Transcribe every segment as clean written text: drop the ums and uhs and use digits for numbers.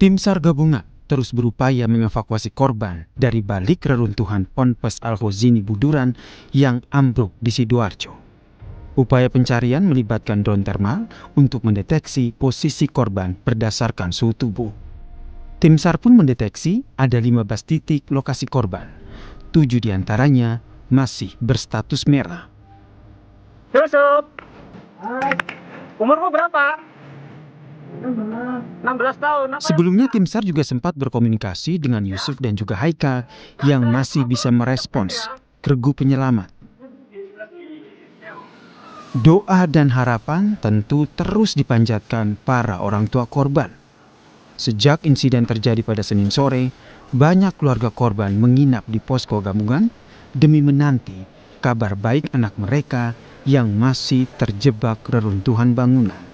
Tim SAR gabungan terus berupaya mengevakuasi korban dari balik reruntuhan Ponpes Al-Khozini Buduran yang ambruk di Sidoarjo. Upaya pencarian melibatkan drone thermal untuk mendeteksi posisi korban berdasarkan suhu tubuh. Tim SAR pun mendeteksi ada 15 titik lokasi korban. 7 diantaranya masih berstatus merah. Yusuf, umurmu berapa? 16 tahun. Sebelumnya tim SAR juga sempat berkomunikasi dengan Yusuf dan juga Haika yang masih bisa merespons regu penyelamat. Doa dan harapan tentu terus dipanjatkan para orang tua korban. Sejak insiden terjadi pada Senin sore, banyak keluarga korban menginap di posko gabungan demi menanti kabar baik anak mereka yang masih terjebak reruntuhan bangunan.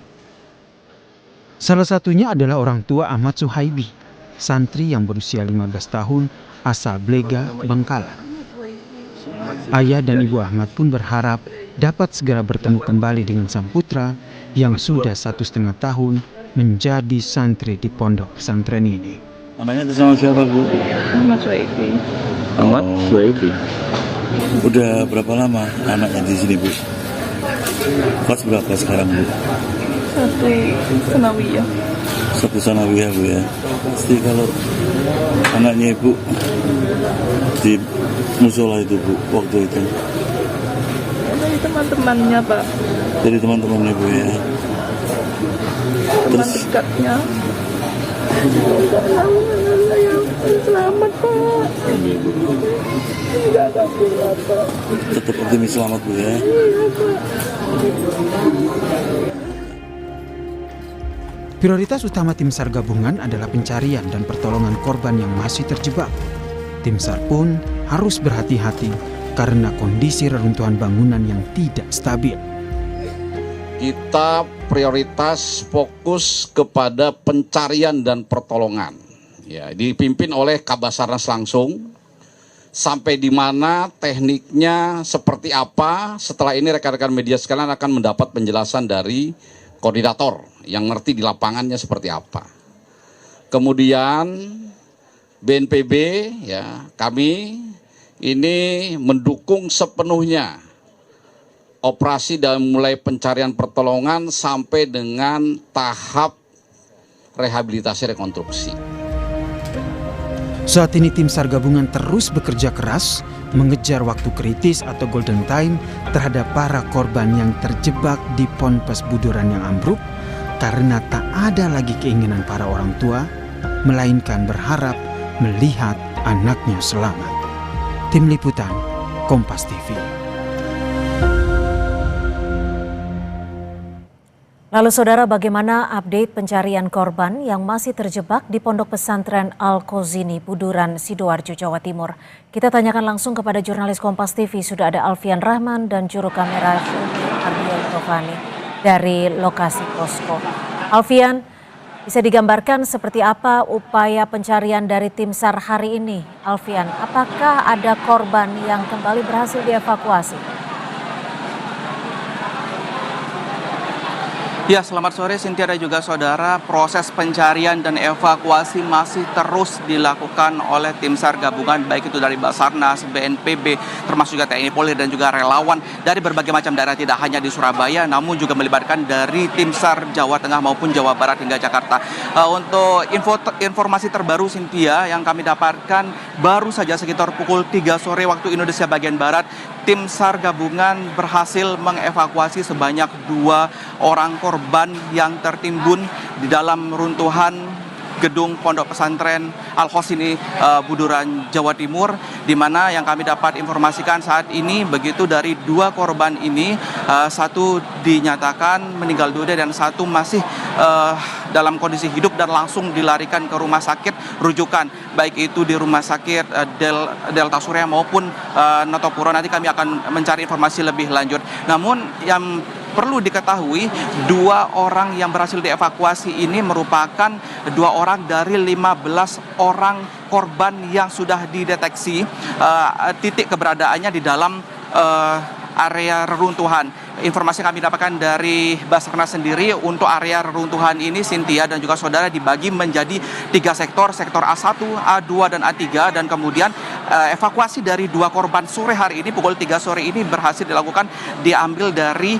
Salah satunya adalah orang tua Ahmad Suhaibi, santri yang berusia 15 tahun asal Blega, Bangkalan. Ayah dan ibu Ahmad pun berharap dapat segera bertemu kembali dengan sang putra yang sudah 1,5 tahun menjadi santri di pondok pesantren ini. Anaknya sama siapa, Bu? Ahmad Suhaibi. Ahmad Suhaibi. Udah berapa lama anaknya di sini, Bu? Kelas berapa sekarang, Bu? 1 sanawiyah. 1 sanawiyah, Bu ya. Pasti kalau anaknya Ibu di musola itu, Bu, waktu itu. Dari teman-temannya, Pak. Dari teman-teman Ibu ya. Teman dekatnya. Selamat, Pak. Enggak ada apa. Tetap optimis selamat, Bu ya. Iya, Pak. Prioritas utama tim SAR gabungan adalah pencarian dan pertolongan korban yang masih terjebak. Tim SAR pun harus berhati-hati karena kondisi reruntuhan bangunan yang tidak stabil. Kita prioritas fokus kepada pencarian dan pertolongan. Ya, dipimpin oleh Kabasarnas langsung. Sampai di mana tekniknya seperti apa, setelah ini rekan-rekan media sekalian akan mendapat penjelasan dari koordinator yang ngerti di lapangannya seperti apa. Kemudian BNPB ya, kami ini mendukung sepenuhnya operasi dari mulai pencarian pertolongan sampai dengan tahap rehabilitasi rekonstruksi. Saat ini tim SAR gabungan terus bekerja keras mengejar waktu kritis atau golden time terhadap para korban yang terjebak di Ponpes Buduran yang ambruk karena tak ada lagi keinginan para orang tua, melainkan berharap melihat anaknya selamat. Tim Liputan, Kompas TV. Lalu saudara, bagaimana update pencarian korban yang masih terjebak di Pondok Pesantren Al-Khozini Buduran, Sidoarjo, Jawa Timur? Kita tanyakan langsung kepada jurnalis Kompas TV, sudah ada Alfian Rahman dan juru kamera Ardiel Tovani dari lokasi posko. Alfian, bisa digambarkan seperti apa upaya pencarian dari tim SAR hari ini? Alfian, apakah ada korban yang kembali berhasil dievakuasi? Ya, selamat sore Cynthia dan juga saudara. Proses pencarian dan evakuasi masih terus dilakukan oleh tim SAR gabungan, baik itu dari Basarnas, BNPB, termasuk juga TNI Polri dan juga relawan dari berbagai macam daerah, tidak hanya di Surabaya, namun juga melibatkan dari tim SAR Jawa Tengah maupun Jawa Barat hingga Jakarta. Untuk informasi terbaru Cynthia yang kami dapatkan, baru saja sekitar pukul 3 sore waktu Indonesia bagian Barat, tim SAR gabungan berhasil mengevakuasi sebanyak 2 orang korban yang tertimbun di dalam runtuhan gedung Pondok Pesantren Al-Khozini Buduran, Jawa Timur, di mana yang kami dapat informasikan saat ini begitu dari 2 korban ini, 1 dinyatakan meninggal dunia dan 1 masih dalam kondisi hidup dan langsung dilarikan ke rumah sakit rujukan, baik itu di rumah sakit Delta Surya maupun Notopuro. Nanti kami akan mencari informasi lebih lanjut. Namun yang perlu diketahui, 2 orang yang berhasil dievakuasi ini merupakan 2 orang dari 15 orang korban yang sudah dideteksi titik keberadaannya di dalam area reruntuhan. informasi yang kami dapatkan dari Basarnas sendiri, untuk area reruntuhan ini Cynthia dan juga saudara dibagi menjadi 3 sektor, sektor A1, A2 dan A3, dan kemudian evakuasi dari 2 korban sore hari ini pukul 3 sore ini berhasil dilakukan, diambil dari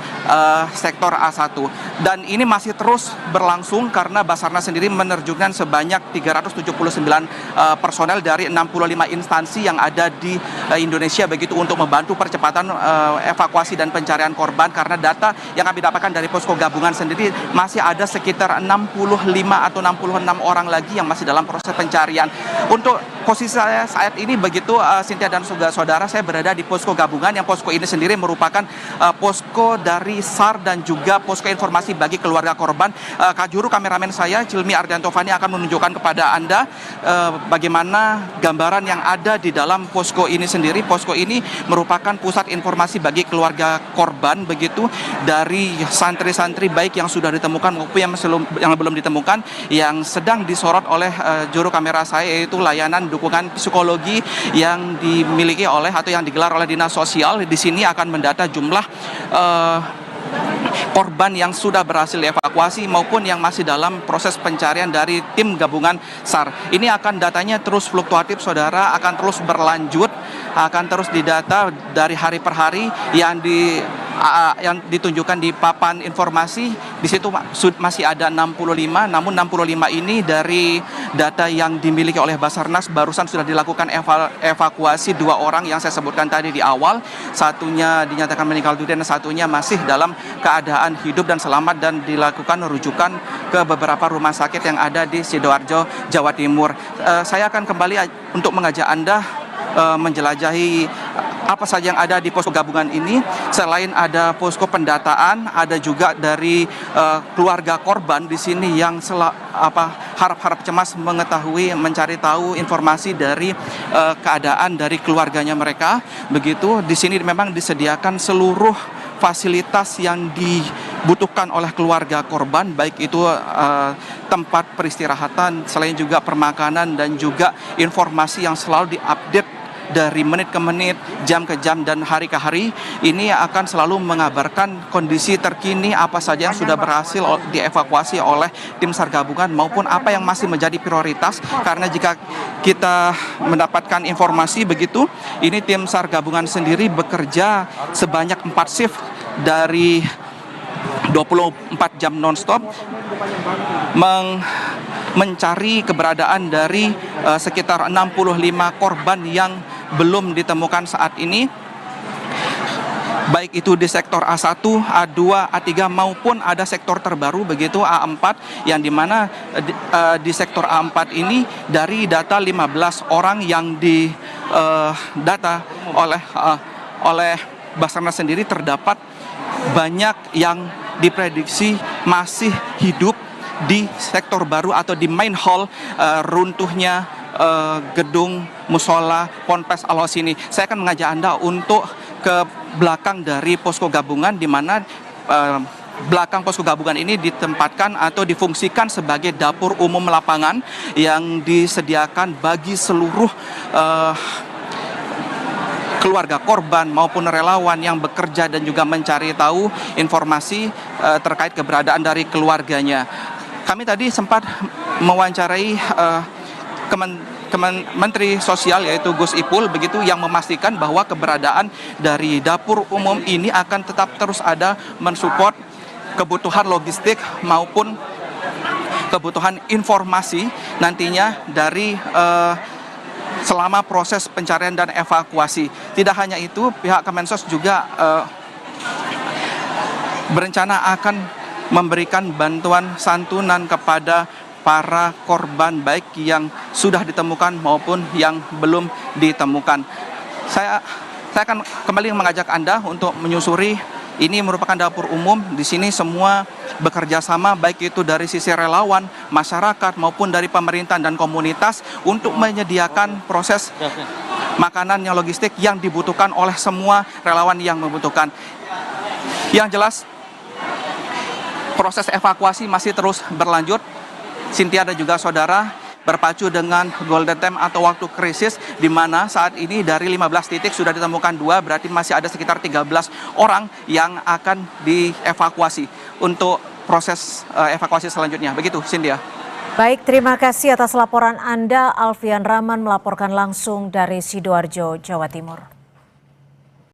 sektor A1, dan ini masih terus berlangsung karena Basarnas sendiri menerjunkan sebanyak 379 personel dari 65 instansi yang ada di Indonesia begitu untuk membantu percepatan evakuasi dan pencarian korban, karena data yang kami dapatkan dari posko gabungan sendiri masih ada sekitar 65 atau 66 orang lagi yang masih dalam proses pencarian. Untuk posisi saya saat ini begitu Cynthia dan saudara, saya berada di posko gabungan, yang posko ini sendiri merupakan posko dari SAR dan juga posko informasi bagi keluarga korban. Kak Juru, kameramen saya Cilmi Ardiantovani akan menunjukkan kepada Anda bagaimana gambaran yang ada di dalam posko ini sendiri. Posko ini merupakan pusat informasi bagi keluarga korban begitu, dari santri-santri baik yang sudah ditemukan maupun yang belum ditemukan, yang sedang disorot oleh juru kamera saya, yaitu layanan dukungan psikologi yang dimiliki oleh atau yang digelar oleh Dinas Sosial. Di sini akan mendata jumlah korban yang sudah berhasil dievakuasi maupun yang masih dalam proses pencarian dari tim gabungan SAR. Ini akan datanya terus fluktuatif, saudara, akan terus berlanjut, akan terus didata dari hari per hari yang ditunjukkan di papan informasi. Di situ masih ada 65, namun 65 ini dari data yang dimiliki oleh Basarnas barusan sudah dilakukan evakuasi 2 orang yang saya sebutkan tadi di awal. Satunya dinyatakan meninggal dunia dan satunya masih dalam keadaan hidup dan selamat, dan dilakukan rujukan ke beberapa rumah sakit yang ada di Sidoarjo, Jawa Timur. Saya akan kembali untuk mengajak Anda menjelajahi apa saja yang ada di posko gabungan ini. Selain ada posko pendataan, ada juga dari keluarga korban di sini yang harap-harap cemas mengetahui, mencari tahu informasi dari keadaan dari keluarganya mereka. Begitu, di sini memang disediakan seluruh fasilitas yang dibutuhkan oleh keluarga korban, baik itu tempat peristirahatan, selain juga permakanan dan juga informasi yang selalu diupdate dari menit ke menit, jam ke jam, dan hari ke hari. Ini akan selalu mengabarkan kondisi terkini apa saja yang sudah berhasil dievakuasi oleh tim SAR gabungan maupun apa yang masih menjadi prioritas. Karena jika kita mendapatkan informasi begitu, ini tim SAR gabungan sendiri bekerja sebanyak 4 shift dari 24 jam non-stop mencari keberadaan dari sekitar 65 korban yang belum ditemukan saat ini, baik itu di sektor A1, A2, A3 maupun ada sektor terbaru begitu A4, yang dimana di sektor A4 ini dari data 15 orang yang didata oleh Basarnas sendiri, terdapat banyak yang diprediksi masih hidup di sektor baru atau di main hall runtuhnya gedung musola Ponpes Al-Hos ini. Saya akan mengajak Anda untuk ke belakang dari posko gabungan, di mana belakang posko gabungan ini ditempatkan atau difungsikan sebagai dapur umum lapangan yang disediakan bagi seluruh keluarga korban maupun relawan yang bekerja dan juga mencari tahu informasi terkait keberadaan dari keluarganya. Kami tadi sempat mewawancarai Menteri Sosial, yaitu Gus Ipul begitu, yang memastikan bahwa keberadaan dari dapur umum ini akan tetap terus ada mensupport kebutuhan logistik maupun kebutuhan informasi nantinya dari selama proses pencarian dan evakuasi. Tidak hanya itu, pihak Kemensos juga berencana akan memberikan bantuan santunan kepada para korban, baik yang sudah ditemukan maupun yang belum ditemukan. Saya akan kembali mengajak Anda untuk menyusuri. Ini merupakan dapur umum. Di sini semua bekerja sama, baik itu dari sisi relawan, masyarakat maupun dari pemerintah dan komunitas untuk menyediakan proses makanan yang logistik yang dibutuhkan oleh semua relawan yang membutuhkan. Yang jelas, proses evakuasi masih terus berlanjut. Cynthia dan juga saudara, berpacu dengan golden time atau waktu krisis, di mana saat ini dari 15 titik sudah ditemukan 2, berarti masih ada sekitar 13 orang yang akan dievakuasi untuk proses evakuasi selanjutnya. Begitu, Cynthia. Baik, terima kasih atas laporan Anda. Alfian Rahman melaporkan langsung dari Sidoarjo, Jawa Timur.